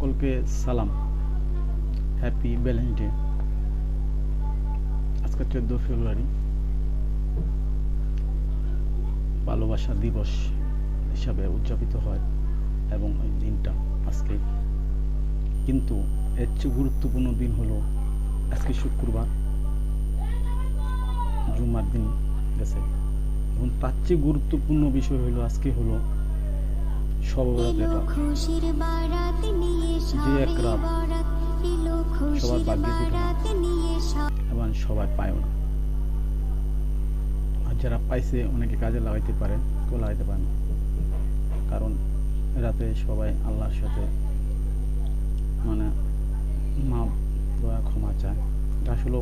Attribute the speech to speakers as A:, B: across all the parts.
A: সকলকে সালাম, happy Valentine day. আজকে 14 ফেব্রুয়ারি ভালোবাসা দিবস হিসাবে উদযাপিত হয় এবং এই দিনটা আজকে, কিন্তু এর চেয়ে গুরুত্বপূর্ণ দিন হলো আজকে শুক্রবার, জুমার দিন গেছে, এবং তার চেয়ে গুরুত্বপূর্ণ বিষয় হলো আজকে হলো সবার যে এক রাত সবার ভাগ্যে জুটে এবং সবাই পায়ও না। আর যারা পাইছে অনেকে কাজে লাগাইতে পারে, কেউ লাগাইতে পারে না, কারণ রাতে সবাই আল্লাহর সাথে মানে মাপ দয়া ক্ষমা চায়। আসলে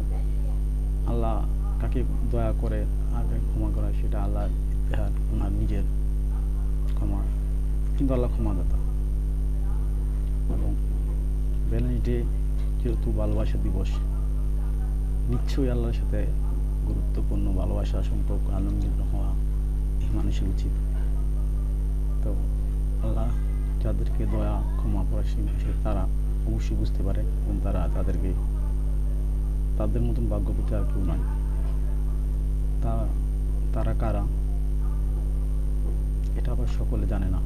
A: আল্লাহ কাকে দয়া করে আর কাকে ক্ষমা করে সেটা আল্লাহর ইতিহাস, ওনার নিজের ক্ষমা, কিন্তু আল্লাহ ক্ষমাদাতা। এবং ভ্যালেন্টাইন ডে যেহেতু ভালোবাসা দিবস, নিশ্চয়ই আল্লাহর সাথে গুরুত্বপূর্ণ ভালোবাসা সম্পর্ক আনন্দিত হওয়া এই মানুষের উচিত। তো আল্লাহ যাদেরকে দয়া ক্ষমা করে তারা অবশ্যই বুঝতে পারে এবং তারা তাদের মতন ভাগ্যবতী আর কেউ নয়। তারা কারা এটা আবার সকলে জানে না,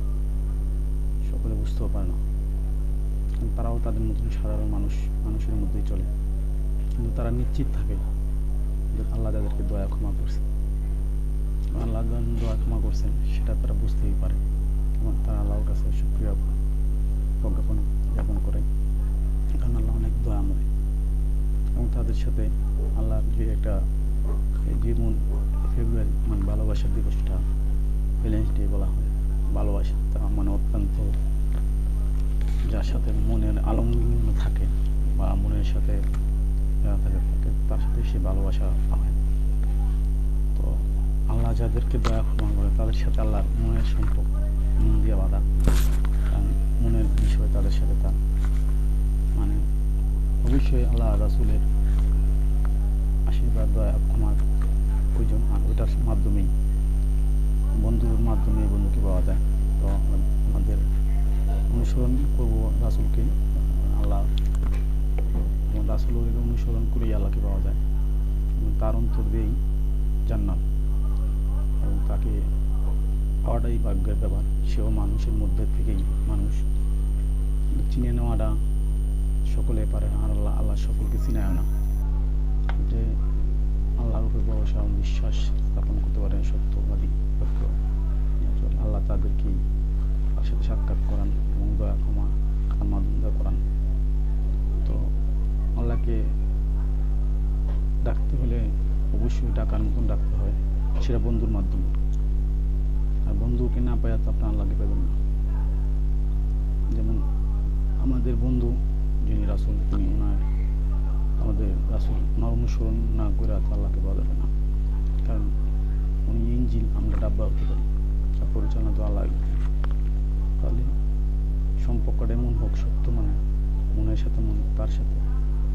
A: সকলে বুঝতেও পারে না, তারাও তাদের মতন সাধারণ মানুষের মধ্যেই চলে, কিন্তু তারা নিশ্চিত থাকে যে আল্লাহ যাদেরকে দয়া ক্ষমা করছে, আল্লাহ দয়া ক্ষমা করছেন সেটা তারা বুঝতেই পারে এবং তারা আল্লাহর কাছে শুকরিয়া জ্ঞাপন করে, কারণ আল্লাহ অনেক দয়াময়। এবং তাদের সাথে আল্লাহর যে একটা যেমন ফেব্রুয়ারি মানে ভালোবাসার দিবসটা ভ্যালেন্টাইন ডে বলা হয়, ভালোবাসা তা মানে অত্যন্ত যার সাথে মনের আলঙ্গন থাকে বা মনের সাথে থাকে তার সাথে সে ভালোবাসা হয়। তো আল্লাহ যাদেরকে দয়া ক্ষমা করে তাদের সাথে আল্লাহর মনের সম্পর্ক মন দিয়ে বাঁধা, মনের বিষয় তাদের সাথে তার মানে অবশ্যই আল্লাহ রাসূলের আশীর্বাদ দয়া ক্ষমার প্রয়োজন, আর ওইটার মাধ্যমেই বন্ধুর মাধ্যমে বন্ধুকে পাওয়া যায়। তো আমাদের অনুসরণ করব রাসূলকে, আল্লাহ এবং রাসূলের অনুসরণ করেই আল্লাহকে পাওয়া যায় এবং তার অন্তর দিয়েই জান্নাত, এবং তাকে পাওয়াটাই ভাগ্যের ব্যাপার। সেও মানুষের মধ্যে থেকেই মানুষ চিনে নেওয়াটা সকলে পারে, আর আল্লাহ সকলকে চিনায় না। যে আল্লাহর উপর ভরসা এবং বিশ্বাস স্থাপন করতে পারে সত্যবাদী সত্য, আল্লাহ তাদেরকেই তার সাথে সাক্ষাৎ করান এবং দয়া ক্ষমা মাধ্যমে করান। তো আল্লাহকে ডাকতে হলে অবশ্যই ডাকার মতন ডাকতে হয়, সেটা বন্ধুর মাধ্যমে। আর বন্ধুকে না পায় তো আপনার আল্লাহকে পাবেন না। যেমন আমাদের বন্ধু যিনি রাসূল, তিনি আমাদের রাসূল ওনার অনুসরণ না করে তো আল্লাহকে পাওয়া যাবে না, কারণ উনি ইঞ্জিল, আমরা ডাব্বা হতে পারি, তার পরিচালনা তো আল্লাহ। তাহলে সম্পর্কটা এমন হোক সত্য, মানে মনের সাথে মন, তার সাথে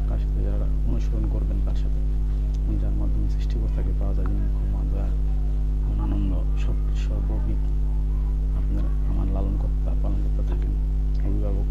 A: কার সাথে যারা অনুসরণ করবেন তার সাথে, যার মাধ্যমে সৃষ্টিকর্তাকে পাওয়া যায়, যিনি ক্ষমা দয়া আনন্দ সর্ববিধ আপনার আমার লালন কর্তা পালন করতে থাকেন, অভিভাবক